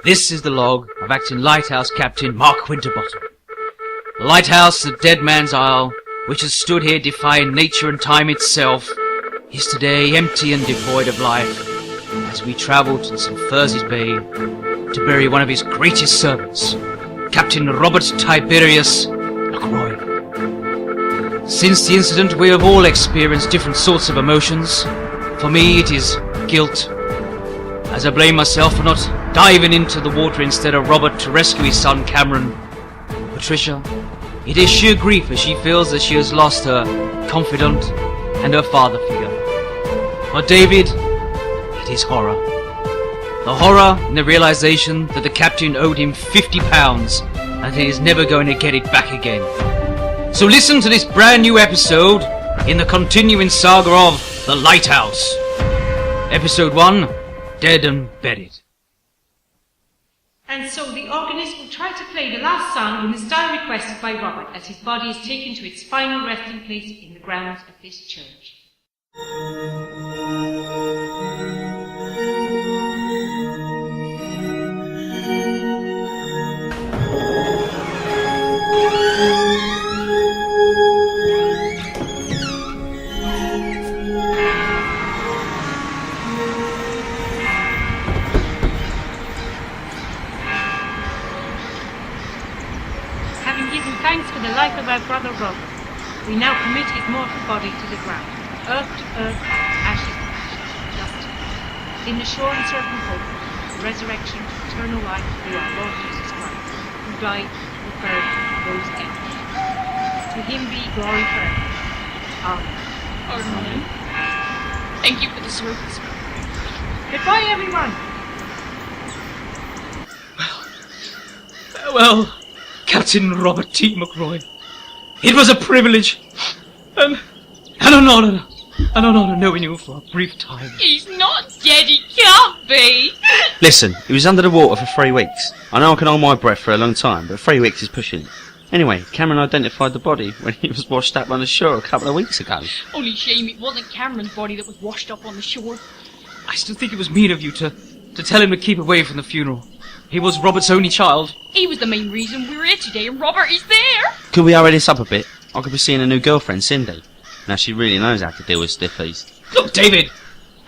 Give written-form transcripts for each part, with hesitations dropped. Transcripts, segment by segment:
This is the log of acting Lighthouse Captain Mark Winterbottom. The Lighthouse, the dead man's isle, which has stood here defying nature and time itself, is today empty and devoid of life, as we travel to St. Thursay's Bay to bury one of his greatest servants, Captain Robert Tiberius McRoy. Since the incident, we have all experienced different sorts of emotions. For me, it is guilt, as I blame myself for not diving into the water instead of Robert to rescue his son Cameron. Patricia, it is sheer grief as she feels that she has lost her confidant and her father figure. For David, it is horror. The horror in the realization that the captain owed him £50 and he is never going to get it back again. So listen to this brand new episode in the continuing saga of The Lighthouse. Episode 1, Dead and Buried. And so the organist will try to play the last song in the style requested by Robert as his body is taken to its final resting place in the grounds of this church. Thanks for the life of our brother Robert, we now commit his mortal body to the ground, earth to earth, ashes to ashes, dust to dust, in the sure and certain hope of the resurrection, eternal life through our Lord Jesus Christ, who died, was buried, rose again. To him be glory forever. Amen. Amen. Thank you for the service. Goodbye, everyone. Farewell, Captain Robert T McRoy. It was a privilege and an honor knowing you for a brief time. He's not dead, he can't be. Listen, he was under the water for 3 weeks. I know I can hold my breath for a long time, but 3 weeks is pushing it. Anyway, Cameron identified the body when he was washed up on the shore a couple of weeks ago. Only shame it wasn't Cameron's body that was washed up on the shore. I still think it was mean of you to tell him to keep away from the funeral. He was Robert's only child. He was the main reason we were here today, and Robert is there. Could we hurry this up a bit? I could be seeing a new girlfriend, Cindy. Now she really knows how to deal with stiffies. Look, David,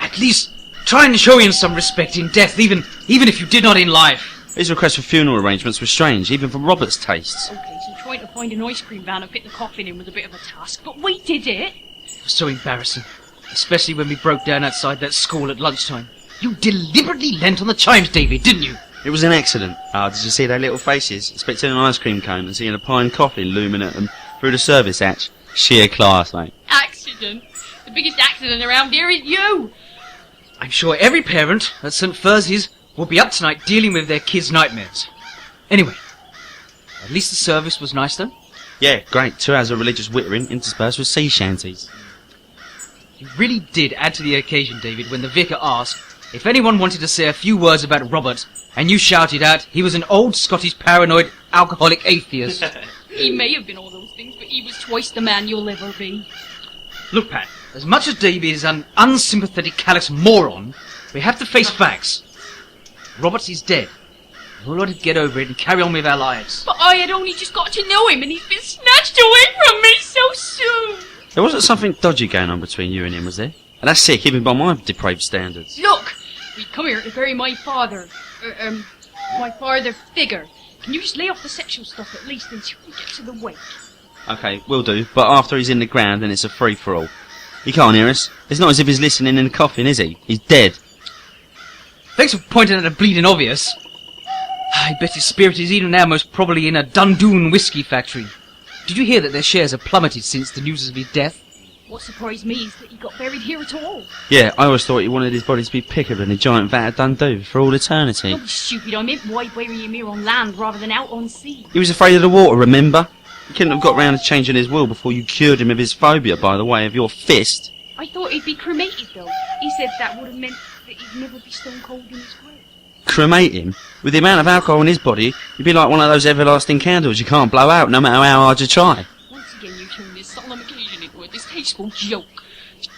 at least try and show him some respect in death, even if you did not in life. His request for funeral arrangements was strange, even for Robert's tastes. Okay, so trying to find an ice cream van and fit the coffin in was a bit of a task, but we did it. It was so embarrassing, especially when we broke down outside that school at lunchtime. You deliberately leant on the chimes, David, didn't you? It was an accident. Did you see their little faces? Expecting an ice cream cone and seeing a pine coffin looming at them through the service hatch. Sheer class, mate. Accident? The biggest accident around here is you. I'm sure every parent at St. Thursay's will be up tonight dealing with their kids' nightmares. Anyway, at least the service was nice though. Yeah, great. 2 hours of religious whittering interspersed with sea shanties. You really did add to the occasion, David, when the vicar asked if anyone wanted to say a few words about Robert, and you shouted out he was an old Scottish paranoid alcoholic atheist. He may have been all those things, but he was twice the man you'll ever be. Look, Pat, as much as David is an unsympathetic callous moron, we have to face facts. Robert is dead. We'll have to get over it and carry on with our lives. But I had only just got to know him, and he's been snatched away from me so soon. There wasn't something dodgy going on between you and him, was there? And that's sick, even by my depraved standards. Look, we come here to bury my father. My father figure. Can you just lay off the sexual stuff at least until we get to the wake? Okay, will do, but after he's in the ground, then it's a free-for-all. He can't hear us. It's not as if he's listening in the coffin, is he? He's dead. Thanks for pointing out the bleeding obvious. I bet his spirit is even now most probably in a Dundoon whiskey factory. Did you hear that their shares have plummeted since the news of his death? What surprised me is that he got buried here at all. Yeah, I always thought he wanted his body to be pickled in a giant vat of Dundoo for all eternity. Don't be stupid, I meant why bury him here on land rather than out on sea. He was afraid of the water, remember? He couldn't have got round to changing his will before you cured him of his phobia by the way of your fist. I thought he'd be cremated though. He said that would have meant that he'd never be stone cold in his grave. Cremate him? With the amount of alcohol in his body, he'd be like one of those everlasting candles you can't blow out no matter how hard you try. Once again you turn this solemn occasion into a distasteful joke.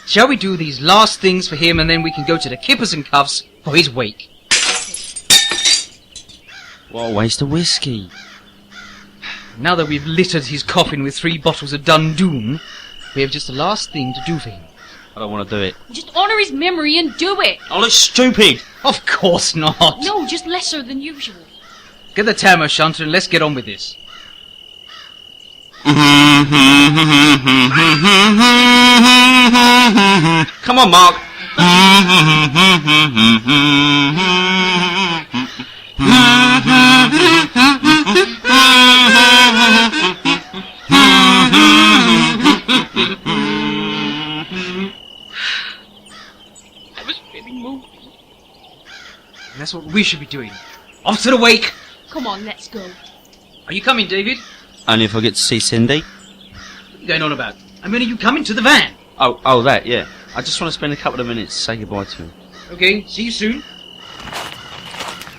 Shall we do these last things for him and then we can go to the kippers and cuffs for his wake? What a waste of whiskey. Now that we've littered his coffin with 3 bottles of Dundun, we have just the last thing to do for him. I don't want to do it. Just honour his memory and do it. I look stupid. Of course not. No, just lesser than usual. Get the tam o' shanter and let's get on with this. Come on, Mark. I was really moved. That's what we should be doing. Off to the wake! Come on, let's go. Are you coming, David? Only if I get to see Cindy. What are you going on about? I mean, are you coming to the van? Oh, that, yeah. I just want to spend a couple of minutes to say goodbye to him. Okay, see you soon.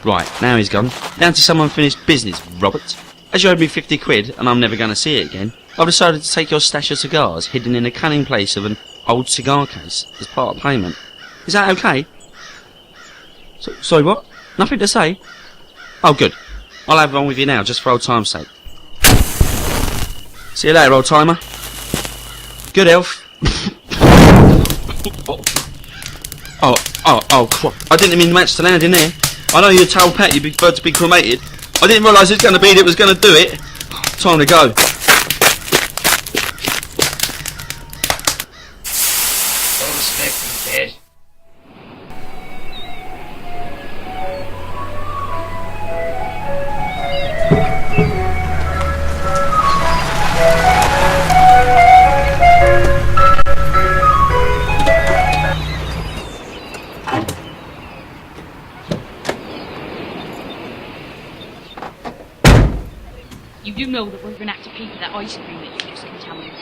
Right, now he's gone. Down to some unfinished business, Robert. As you owed me 50 quid, and I'm never going to see it again, I've decided to take your stash of cigars hidden in a cunning place of an old cigar case as part of payment. Is that okay? Sorry, what? Nothing to say? Oh, good. I'll have one with you now, just for old time's sake. See you later, old timer. Good health. Oh, crap. I didn't mean the match to land in there. I know you told Pat you'd prefer to be cremated. I didn't realise it was going to be that was going to do it. Time to go. Don't respect me, dead. You do know that we're going to have to pay for that ice cream that you just contaminated.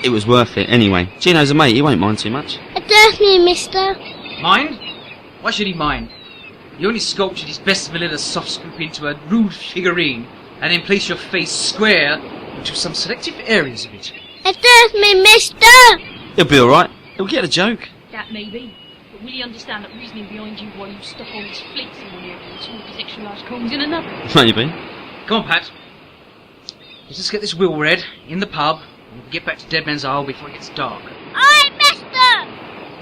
It was worth it, anyway. Gino's a mate, he won't mind too much. Excuse me, mister. Mind? Why should he mind? You only sculptured his best vanilla soft scoop into a rude figurine and then placed your face square into some selective areas of it. Excuse me, mister. He'll be alright. He'll get a joke. That may be. But will you understand that reasoning behind you why you stuck all these flakes in one area and 2 of these extra large cones in another? Maybe. Come on, Pat. Let's just get this will read in the pub and we'll get back to Dead Man's Isle before it gets dark. Aye, mister.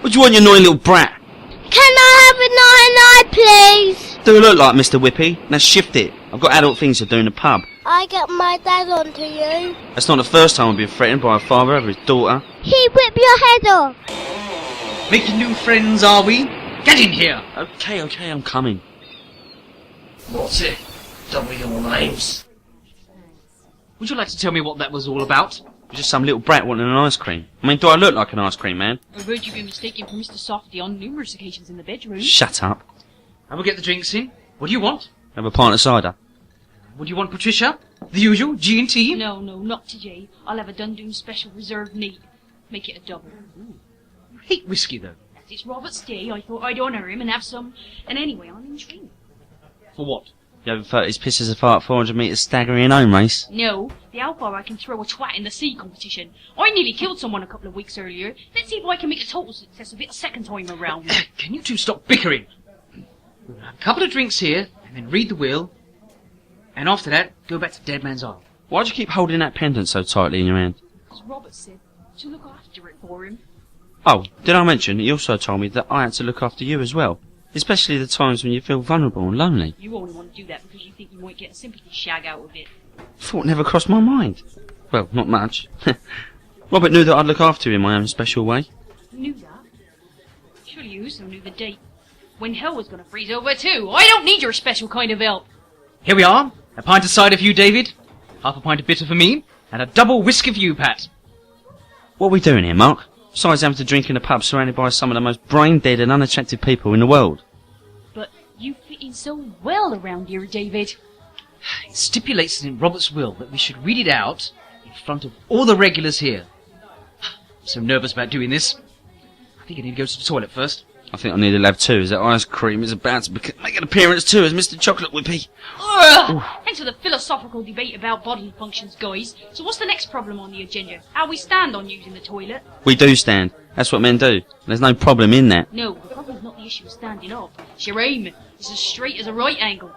What do you want, you annoying little brat? Can I have a 9 please? Do look like Mr. Whippy. Now shift it. I've got adult things to do in the pub. I got my dad onto you. That's not the first time I've been threatened by a father over his daughter. He whipped your head off. Making new friends, are we? Get in here! Okay, I'm coming. What's it? Double your names. Would you like to tell me what that was all about? You're just some little brat wanting an ice cream. I mean, do I look like an ice cream man? I've heard you've been mistaken for Mr. Softy on numerous occasions in the bedroom. Shut up. I will get the drinks in. What do you want? Have a pint of cider. What do you want, Patricia? The usual G&T? No, not today. I'll have a Dundun special reserve neat. Make it a double. You hate whiskey, though. As it's Robert's day, I thought I'd honour him and have some. And anyway, I'm intrigued. For what? You haven't felt his pisses apart 400 metres staggering home race? No, the how far I can throw a twat in the sea competition. I nearly killed someone a couple of weeks earlier. Let's see if I can make a total success of it a second time around. Can you two stop bickering? We'll have a couple of drinks here, and then read the will. And after that, go back to Dead Man's Isle. Why'd you keep holding that pendant so tightly in your hand? As Robert said, to look after it for him. Oh, did I mention he also told me that I had to look after you as well? Especially the times when you feel vulnerable and lonely. You only want to do that because you think you might get a sympathy shag out of it. Thought never crossed my mind. Well, not much. Robert knew that I'd look after him in my own special way. You knew that? Surely you also knew the date when hell was going to freeze over too. I don't need your special kind of help. Here we are. A pint of cider for you, David. Half a pint of bitter for me. And a double whiskey for you, Pat. What are we doing here, Mark? Besides having to drink in a pub surrounded by some of the most brain-dead and unattractive people in the world. But you fit in so well around here, David. It stipulates in Robert's will that we should read it out in front of all the regulars here. I'm so nervous about doing this. I think I need to go to the toilet first. I think I need a lab too, as that ice cream is about to make an appearance too as Mr. Chocolate Whippy. Thanks for the philosophical debate about bodily functions, guys. So what's the next problem on the agenda? How we stand on using the toilet? We do stand. That's what men do. There's no problem in that. No, the problem's not the issue of standing up. It's your aim. It's as straight as a right angle.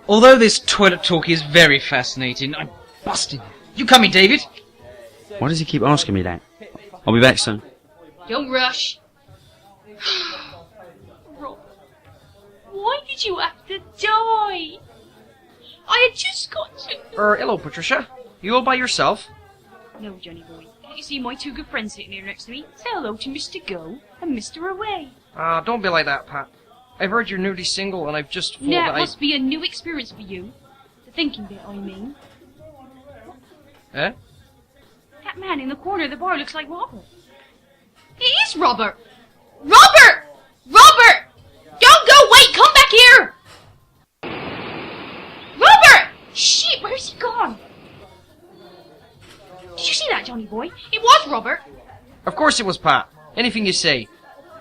Although this toilet talk is very fascinating, I'm busting. You coming, David? Why does he keep asking me that? I'll be back soon. Don't rush. Rob, why did you have to die? I had just got to... Hello, Patricia. You all by yourself? No, Johnny boy. Can't you see my two good friends sitting here next to me? Say hello to Mr. Go and Mr. Away. Don't be like that, Pat. I've heard you're newly single, and I've just thought That that must be a new experience for you. The thinking bit, I mean. Eh? That man in the corner of the bar looks like Robert. It is Robert! Robert! Robert! Don't go! Wait! Come back here! Robert! Shit, where's he gone? Did you see that, Johnny boy? It was Robert. Of course it was, Pat. Anything you say.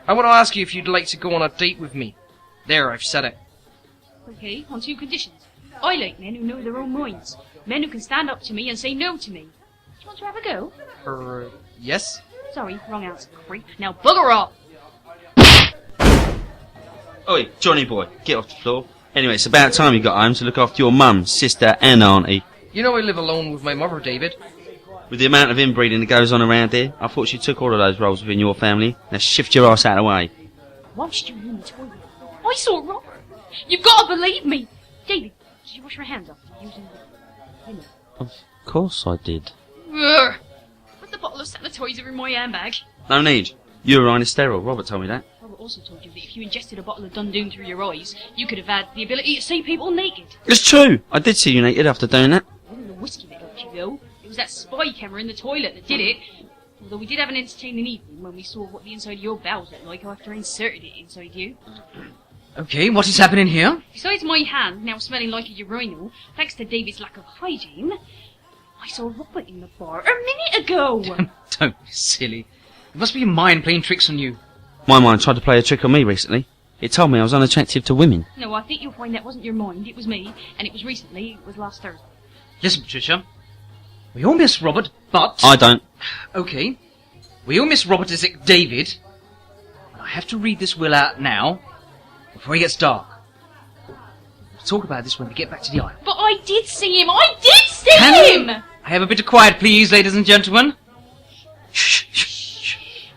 I want to ask you if you'd like to go on a date with me. There, I've said it. Okay, on two conditions. I like men who know their own minds. Men who can stand up to me and say no to me. Do you want to have a go? Yes? Sorry, wrong answer, creep. Now bugger off! Oi, Johnny boy, get off the floor. Anyway, it's about time you got home to look after your mum, sister and auntie. You know I live alone with my mother, David. With the amount of inbreeding that goes on around here, I thought you took all of those roles within your family. Now shift your ass out of the way. Whilst you were in the toilet, I saw Robert. You've got to believe me. David, did you wash your hands after using the... You know. Of course I did. Urgh. Put the bottle of sanitizer in my handbag. No need. Urine is sterile. Robert told me that. Robert also told you that if you ingested a bottle of Dundoon through your eyes, you could have had the ability to see people naked. It's true. I did see you naked after doing that. It wasn't the whiskey that helped you, though. It was that spy camera in the toilet that did it. Although we did have an entertaining evening when we saw what the inside of your bowels looked like after I inserted it inside you. Okay, what is happening here? Besides my hand now smelling like a urinal, thanks to David's lack of hygiene, I saw Robert in the bar a minute ago. Don't be silly. It must be your mind playing tricks on you. My mind tried to play a trick on me recently. It told me I was unattractive to women. No, I think you'll find that wasn't your mind, it was me, and it was recently, it was last Thursday. Listen, Patricia. We all miss Robert, but... I don't. Okay. We all miss Robert as David. But I have to read this will out now, before it gets dark. We'll talk about this when we get back to the island. But I did see him! I did see him! I have a bit of quiet, please, ladies and gentlemen. Shh, shh, shh.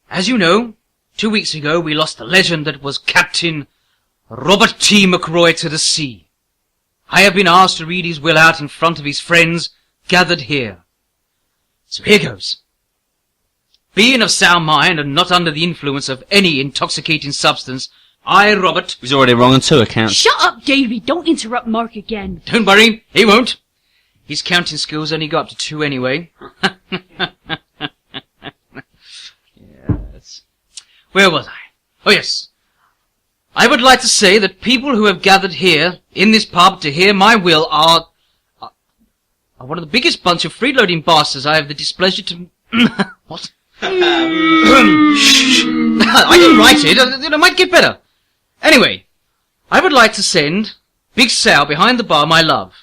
As you know, 2 weeks ago we lost the legend that was Captain Robert T McRoy to the sea. I have been asked to read his will out in front of his friends gathered here. So here goes. Being of sound mind and not under the influence of any intoxicating substance, I, Robert... He's already wrong on 2 accounts. Shut up, Davy! Don't interrupt Mark again. Don't worry, he won't. His counting skills only got up to 2 anyway. Yes. Where was I? Oh, yes. I would like to say that people who have gathered here, in this pub, to hear my will are one of the biggest bunch of freeloading bastards I have the displeasure to... What? Shh. I didn't write it. It might get better. Anyway, I would like to send Big Sal behind the bar my love.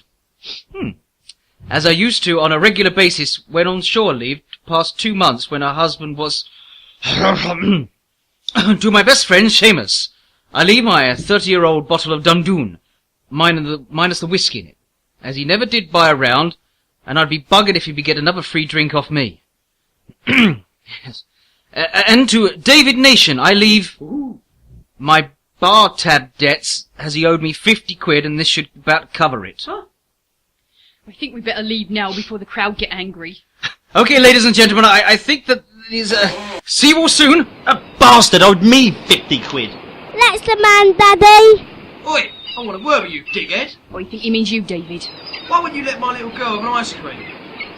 As I used to on a regular basis when on shore leave past 2 months when her husband was... To my best friend, Seamus, I leave my 30-year-old bottle of Dundoon, minus the whiskey in it, as he never did buy a round, and I'd be buggered if he'd get another free drink off me. Yes. And to David Nation, I leave my bar tab debts, as he owed me 50 quid, and this should about cover it. Huh? I think we better leave now before the crowd get angry. Okay, ladies and gentlemen, I think that is, see you all soon. A bastard owed me 50 quid. That's the man, Daddy. Oi, I want to word with you, dickhead. I think he means you, David. Why wouldn't you let my little girl have an ice cream?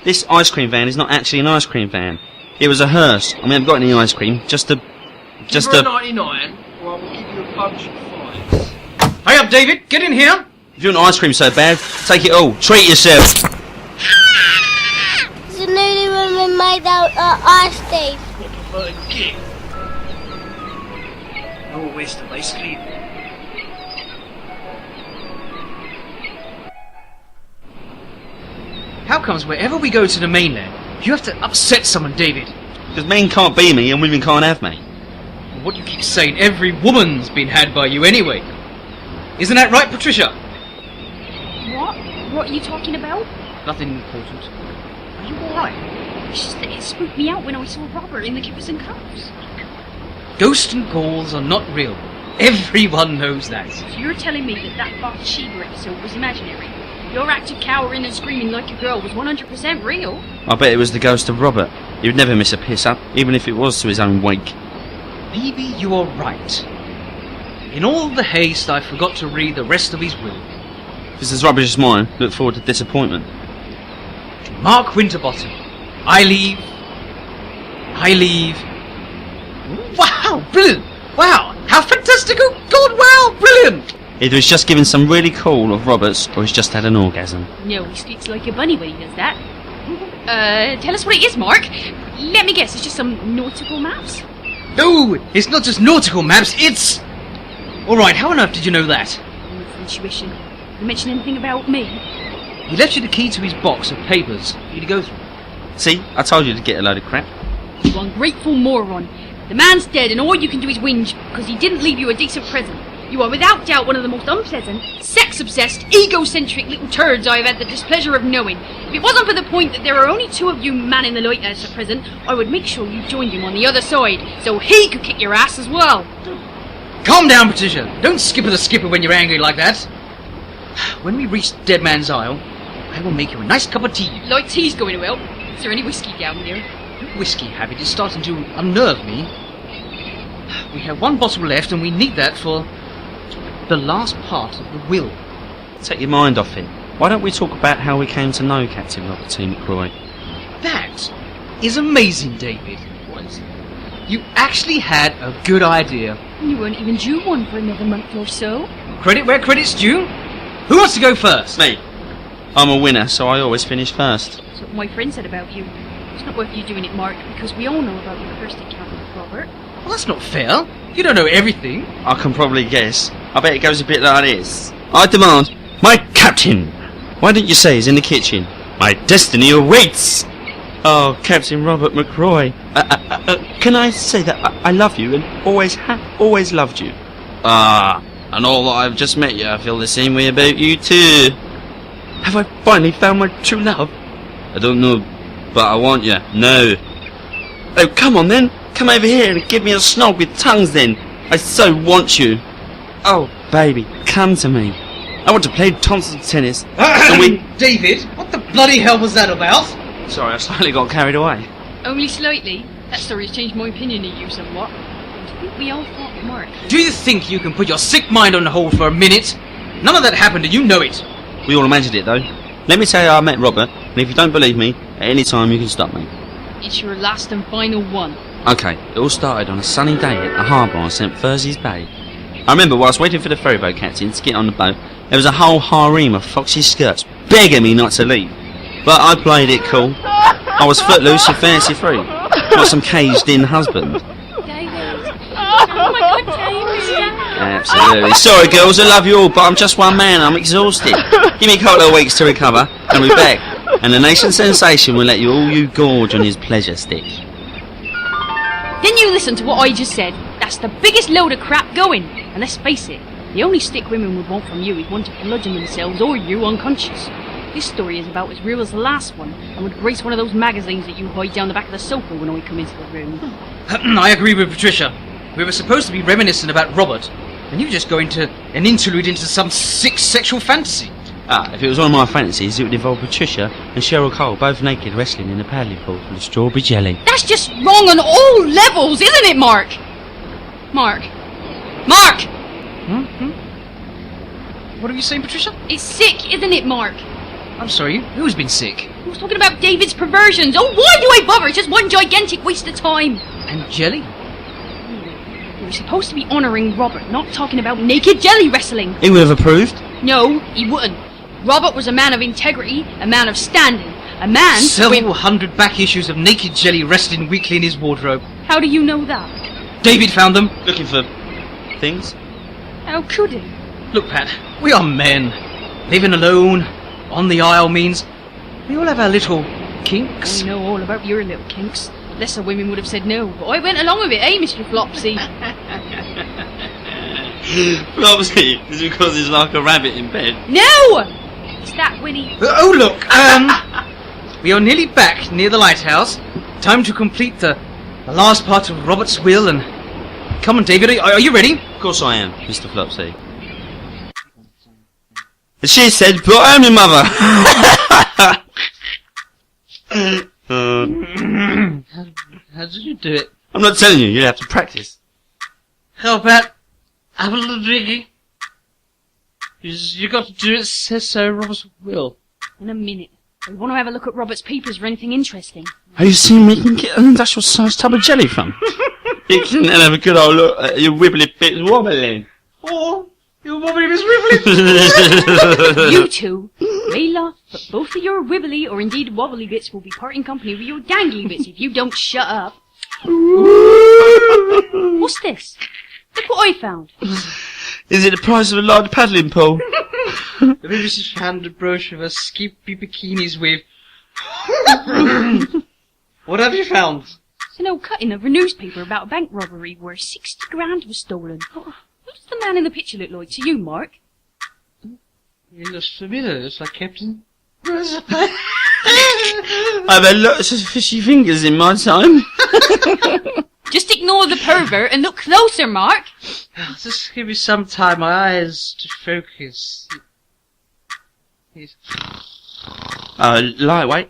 This ice cream van is not actually an ice cream van. It was a hearse. I haven't got any ice cream. Just Give a... her a 99, or I will give you a bunch of fines. Hurry up, David. Get in here. If you want ice cream so bad, take it all. Treat yourself. It's a newly woman made out of ice cream. What a fucking gig. Oh, where's the basically? How comes wherever we go to the mainland, you have to upset someone, David? Because men can't be me and women can't have me. What do you keep saying? Every woman's been had by you anyway. Isn't that right, Patricia? What? What are you talking about? Nothing important. Are you alright? It's just that it spooked me out when I saw Robert in the kippers and cuffs. Ghosts and ghouls are not real. Everyone knows that. So you're telling me that Bathsheba episode was imaginary? Your act of cowering and screaming like a girl was 100% real? I bet it was the ghost of Robert. He would never miss a piss-up, even if it was to his own wake. Maybe you are right. In all the haste, I forgot to read the rest of his will. If it's as rubbish as mine, look forward to disappointment. To Mark Winterbottom, I leave. Wow, brilliant! Wow, how fantastic! Oh God, wow, brilliant! Either he's just given some really cool of Robert's, or he's just had an orgasm. No, he speaks like a bunny when he does that. Tell us what it is, Mark. Let me guess, it's just some nautical maps? No, it's not just nautical maps, it's... Alright, how on earth did you know that? Intuition. You mention anything about me? He left you the key to his box of papers for you to go through. See, I told you to get a load of crap. You ungrateful moron. The man's dead and all you can do is whinge because he didn't leave you a decent present. You are without doubt one of the most unpleasant, sex-obsessed, egocentric little turds I have had the displeasure of knowing. If it wasn't for the point that there are only two of you manning the Lighthouse at present, I would make sure you joined him on the other side, so he could kick your ass as well. Calm down, Patricia. Don't skipper the skipper when you're angry like that. When we reach Dead Man's Isle, I will make you a nice cup of tea. Like tea's going to help. Is there any whiskey down there? Your whiskey habit is starting to unnerve me. We have one bottle left and we need that for the last part of the will. Take your mind off it. Why don't we talk about how we came to know Captain Robert T McRoy? That is amazing, David. What? You actually had a good idea. You weren't even due one for another month or so. Credit where credit's due. Who wants to go first? Me. I'm a winner, so I always finish first. That's what my friend said about you. It's not worth you doing it, Mark, because we all know about your first encounter with Robert. Well, that's not fair. You don't know everything. I can probably guess. I bet it goes a bit like this. I demand, my captain! Why didn't you say he's in the kitchen? My destiny awaits! Oh, Captain Robert McRoy. Can I say that I love you and always have always loved you? And all that I've just met you, I feel the same way about you too. Have I finally found my true love? I don't know, but I want you, now. Oh, come on then. Come over here and give me a snog with tongues then. I so want you. Oh, baby, come to me. I want to play Thompson tennis. And we... David, what the bloody hell was that about? Sorry, I slightly got carried away. Only slightly. That story's changed my opinion of you somewhat. I think we all thought Mark. Do you think you can put your sick mind on hold for a minute? None of that happened and you know it. We all imagined it though. Let me tell you how I met Robert, and if you don't believe me, at any time you can stop me. It's your last and final one. Okay, it all started on a sunny day at the harbour on St. Thursday's Bay. I remember whilst waiting for the ferryboat captain to get on the boat, there was a whole harem of foxy skirts begging me not to leave. But I played it cool. I was footloose and fancy free, like some caged-in husband. David. Oh my God, David. Absolutely. Sorry girls, I love you all, but I'm just one man, I'm exhausted. Give me a couple of weeks to recover, and we'll be back. And the nation sensation will let you gorge on his pleasure stick. Then you listen to what I just said. That's the biggest load of crap going. And let's face it, the only stick women would want from you is one to bludgeon themselves or you unconscious. This story is about as real as the last one, and would grace one of those magazines that you hide down the back of the sofa when I come into the room. I agree with Patricia. We were supposed to be reminiscent about Robert, and you just go into an interlude into some sick sexual fantasy. If it was one of my fantasies, it would involve Patricia and Cheryl Cole both naked wrestling in a paddling pool full of strawberry jelly. That's just wrong on all levels, isn't it, Mark? Mark! What are you saying, Patricia? It's sick, isn't it, Mark? I'm sorry, who's been sick? I was talking about David's perversions. Oh, why do I bother? It's just one gigantic waste of time. And jelly? We were supposed to be honouring Robert, not talking about naked jelly wrestling. He would have approved. No, he wouldn't. Robert was a man of integrity, a man of standing, a man... Several hundred back issues of naked jelly wrestling weekly in his wardrobe. How do you know that? David found them. Looking for... things? How could he? Look, Pat, we are men. Living alone, on the Isle means we all have our little kinks. I know all about your little kinks. Lesser women would have said no, but I went along with it, eh, Mr. Flopsy? Flopsy, it's because he's like a rabbit in bed. No! It's that Winnie. Oh, look, we are nearly back near the lighthouse. Time to complete the last part of Robert's will and... Come on, David, are you ready? Of course I am, Mr. Flopsy. She said, but I am your mother. How did you do it? I'm not telling you, you have to practice. How about have a little drinking? You got to do it, says so Robert's will. In a minute. We want to have a look at Robert's papers for anything interesting. Have you seen me can get an industrial sized tub of jelly from? You can have a good old look at your wibbly bits wobbling. Oh, your wobbly is wibbly. You two may laugh, but both of your wibbly or indeed wobbly bits will be parting company with your dangly bits if you don't shut up. What's this? Look what I found. Is it the price of a large paddling pool? The BBC found a brochure of skimpy bikinis with... What have you found? It's an old cutting of a newspaper about a bank robbery where 60 grand was stolen. What does the man in the picture look like to you, Mark? He looks familiar, looks like Captain... I've had lots of fishy fingers in my time. Just ignore the pervert and look closer, Mark. Just give me some time, my eyes to focus. Lightweight.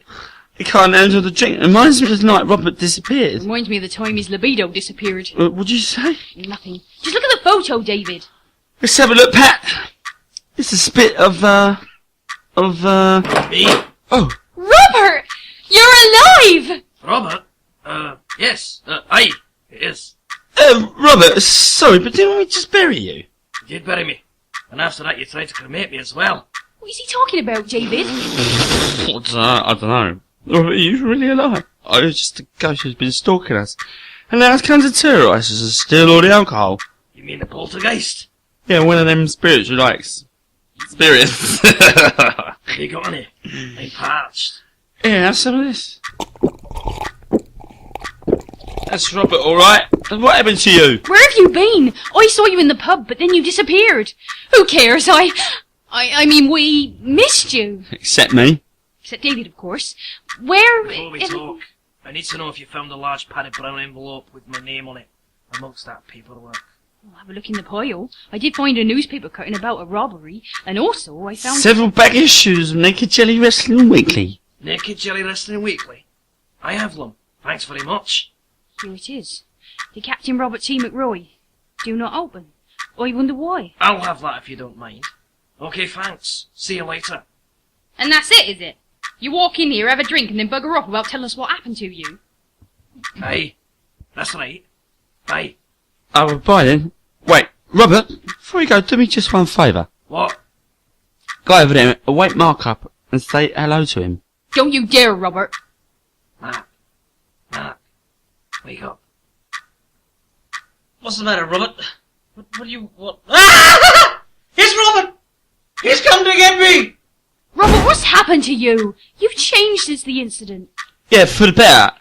He can't handle the drink. It reminds me of the night Robert disappeared. Reminds me of the time his libido disappeared. What'd you say? Nothing. Just look at the photo, David. Let's have a look, Pat. It's a spit of Me? Oh. Robert! You're alive! Robert? Yes. Aye, it is. Robert, sorry, but didn't we just bury you? You did bury me. And after that you tried to cremate me as well. What is he talking about, David? I don't know. Robert, are you really alive? Oh, it's just a ghost who's been stalking us. And now it's come to terrorise us and steal all the alcohol. You mean the poltergeist? Yeah, one of them spirits who likes... spirits. You got any? I'm parched. Yeah, have some of this. That's Robert, alright. What happened to you? Where have you been? I saw you in the pub, but then you disappeared. Who cares? I mean, we missed you. Except me. Except David, of course. Where... Before we talk, I need to know if you found a large padded brown envelope with my name on it amongst that paperwork. I'll have a look in the pile. I did find a newspaper cutting about a robbery, and also I found... Several back issues of Naked Jelly Wrestling Weekly. Naked Jelly Wrestling Weekly? I have them. Thanks very much. Here it is. To Captain Robert T McRoy. Do not open. I wonder why. I'll have that if you don't mind. Okay, thanks. See you later. And that's it, is it? You walk in here, have a drink, and then bugger off without telling us what happened to you? Aye. That's right. Bye. Oh, bye then. Wait, Robert, before you go, do me just one favour. What? Go over there and wake Mark up and say hello to him. Don't you dare, Robert. Mark. Wake up. What's the matter, Robert? What do you... what... Ah! It's Robert! He's come to get me! Robert, what's happened to you? You've changed since the incident. Yeah, for the better.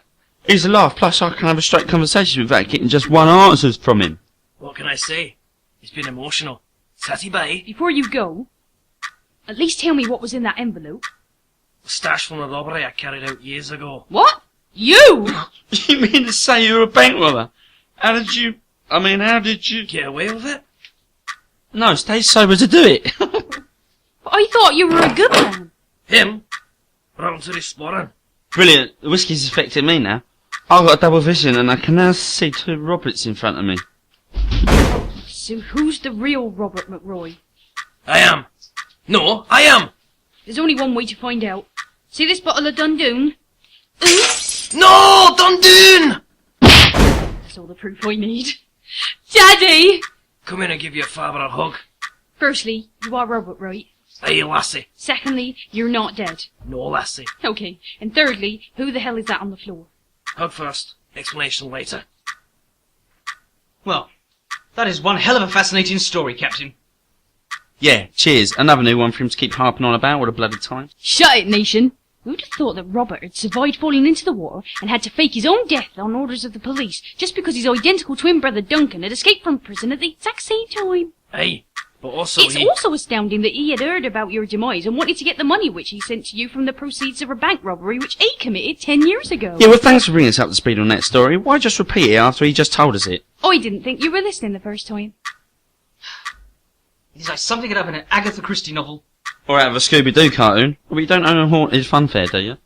He's a laugh, plus I can have a straight conversation without getting just one answer from him. What can I say? He's been emotional. Tatty bye. Before you go, at least tell me what was in that envelope. A stash from a robbery I carried out years ago. What? You? You mean to say you're a bank robber? How did you... Get away with it? No, stay sober to do it. But I thought you were a good man. Him? Brought him to this sporting. Brilliant. The whiskey's affecting me now. I've got a double vision and I can now see two Roberts in front of me. So who's the real Robert McRoy? I am. No, I am. There's only one way to find out. See this bottle of Dundoon? Oops! No, Dundoon! That's all the proof I need. Daddy! Come in and give your father a hug. Firstly, you are Robert, right? Hey, lassie. Secondly, you're not dead. No, lassie. Okay. And thirdly, who the hell is that on the floor? Hug first. Explanation later. Well, that is one hell of a fascinating story, Captain. Yeah, cheers. Another new one for him to keep harping on about all the bloody time. Shut it, nation! Who'd have thought that Robert had survived falling into the water and had to fake his own death on orders of the police just because his identical twin brother Duncan had escaped from prison at the exact same time? Hey, but also It's also astounding that he had heard about your demise and wanted to get the money which he sent to you from the proceeds of a bank robbery which he committed 10 years ago. Yeah, well, thanks for bringing us up to speed on that story. Why just repeat it after he just told us it? I didn't think you were listening the first time. It is like something out of an Agatha Christie novel. Or out of a Scooby-Doo cartoon. But you don't own a haunted fun fair, do you?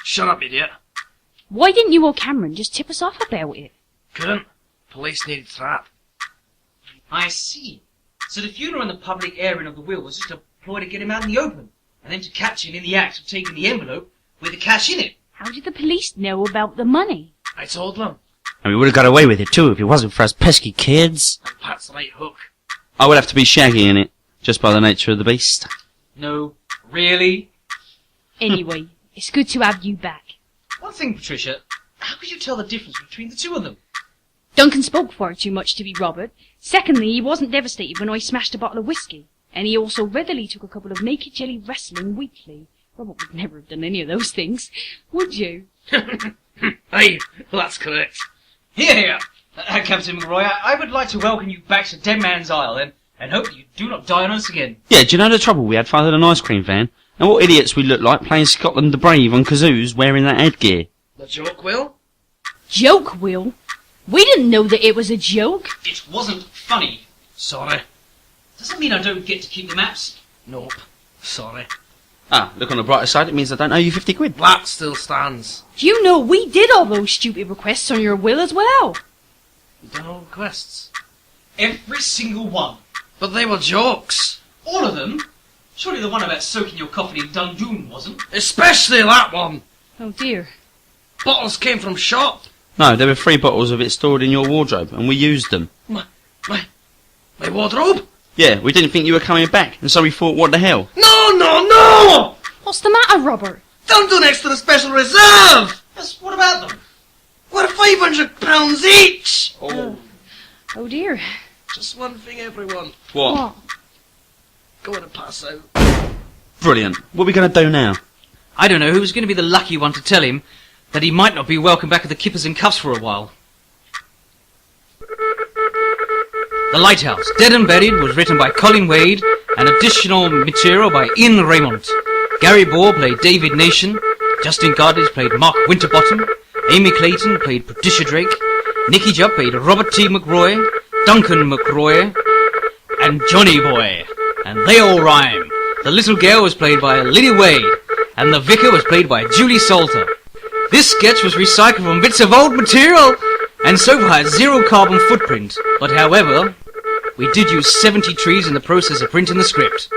Shut up, idiot. Why didn't you or Cameron just tip us off about it? Couldn't. Police needed trap. I see. So the funeral and the public airing of the will was just a ploy to get him out in the open, and then to catch him in the act of taking the envelope with the cash in it. How did the police know about the money? I told them. And we would have got away with it too if it wasn't for us pesky kids. And Pat's right hook. I would have to be Shaggy in it, just by the nature of the beast. No, really? Anyway, it's good to have you back. One thing, Patricia, how could you tell the difference between the two of them? Duncan spoke far too much to be Robert. Secondly, he wasn't devastated when I smashed a bottle of whiskey. And he also readily took a couple of naked jelly wrestling weekly. Robert would never have done any of those things, would you? Hey, that's correct. Here! Captain McRoy, I would like to welcome you back to Dead Man's Isle, and hope you do not die on us again. Yeah, do you know the trouble we had finding an ice cream van? And what idiots we looked like playing Scotland the Brave on kazoos wearing that headgear. The joke, Will? Joke, Will? We didn't know that it was a joke. It wasn't funny. Sorry. Does that mean I don't get to keep the maps? Nope. Sorry. Ah, look on the brighter side, it means I don't owe you 50 quid. That still stands. Do you know we did all those stupid requests on your will as well? You done all requests. Every single one. But they were jokes. All of them? Surely the one about soaking your coffin in Dundoon wasn't? Especially that one. Oh dear. Bottles came from shop. No, there were 3 bottles of it stored in your wardrobe, and we used them. My wardrobe? Yeah, we didn't think you were coming back, and so we thought, what the hell? No! What's the matter, Robert? Don't do next to the special reserve! Yes, what about them? We're £500 each! Oh dear. Just one thing, everyone. What? Go on and pass out. Brilliant. What are we going to do now? I don't know who was going to be the lucky one to tell him that he might not be welcome back at the Kippers and Cuffs for a while. The Lighthouse, Dead and Buried, was written by Colin Wade, and additional material by Ian Raymond. Gary Bohr played David Nation, Justin Gardage played Mark Winterbottom, Amy Clayton played Patricia Drake, Nicky Jupp played Robert T McRoy, Duncan McRoy, and Johnny Boy. And they all rhyme. The little girl was played by Lily Wade, and the vicar was played by Julie Salter. This sketch was recycled from bits of old material, and so far has 0 carbon footprint. But however, we did use 70 trees in the process of printing the script.